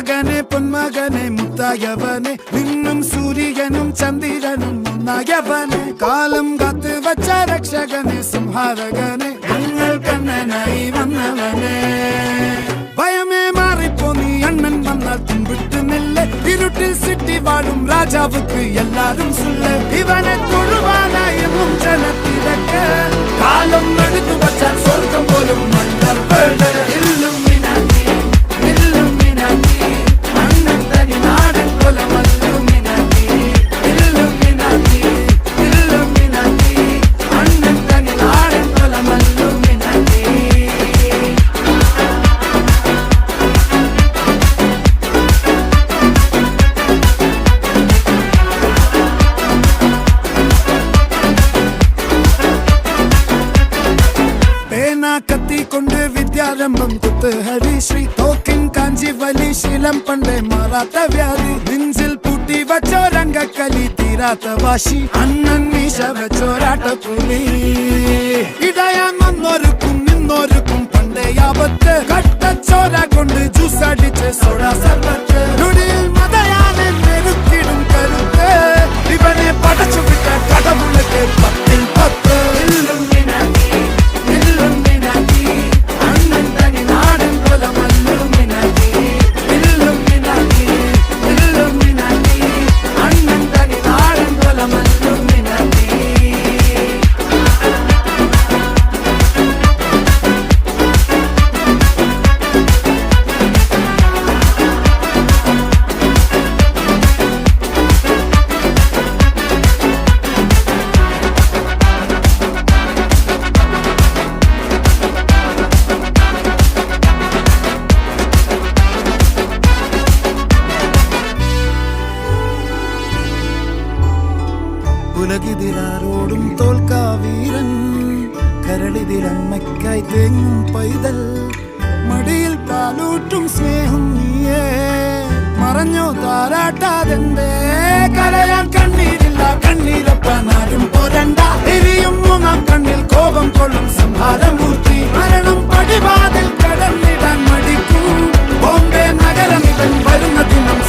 മകനെ പൊന്മകനെ മുത്തായവനെ നിന്നും സൂര്യനും ചന്ദ്രനും ഒന്നായവനെ കാലം കാത്ത് വച്ച രക്ഷകനെ സംഹാരകനെ ഞങ്ങൾ കണ്ണനായി വന്നവനെ ഭയമേ മാറിപ്പോ നീ അണ്ണൻ വന്നാൽ തുമ്പിട്ടുന്നില്ല ഇരുട്ടിൽ സിറ്റി വാഴും രാജാവുക്ക് എല്ലാരും സുല്ല ഇവനെ തൊഴുവാനായി ജനത്തിരക്ക് കാലം എടുത്തു വച്ചാൽ സ്വർഗം പോലും കത്തിക്കൊണ്ട് വിദ്യാരംഭം കുത്ത് ഹരിശ്രീ തോക്കിൻ കാഞ്ചി വലി ശീലം പണ്ടേ മാറാത്ത വ്യാധി നെഞ്ചിൽ പൂട്ടി വച്ചോരംഗക്കലി തീരാത്ത വാശി അണ്ണൻ മീശ വെച്ചോരാട്ടപ്പുലി ഇടയാൻ വന്നോർക്കും നിന്നോർക്കും പണ്ടേ ആപത്ത് കട്ടച്ചോര കൊണ്ട് ജ്യൂസ് അടിച്ച് സോഡാ സർബത്ത് നൊടിയിൽ മതയാനെ മെരുക്കിടും കരുത്ത് ഇവനെ പടച്ചു വിട്ട കടവുള്ളക്ക് 10-10 ഉലകിതിരാരോടും തോൽക്കാവീരൻ കരളിതിരമ്മയ്ക്കായി തേങ്ങും പൈതൽ മടിയിൽ പാലൂട്ടും സ്നേഹം നീയേ മറഞ്ഞോ താരാട്ടാതെന്തേ കരയാൻ കണ്ണീരില്ല കണ്ണീരപ്പാനാരും പോരണ്ട എരിയും മൂന്നാം കണ്ണിൽ കോപം കൊള്ളും സംഹാരമൂർത്തി മരണം പടിവാതിൽ കടന്നിടാൻ മടിക്കും ബോംബെ നഗരം ഇവൻ വരുന്ന ദിനം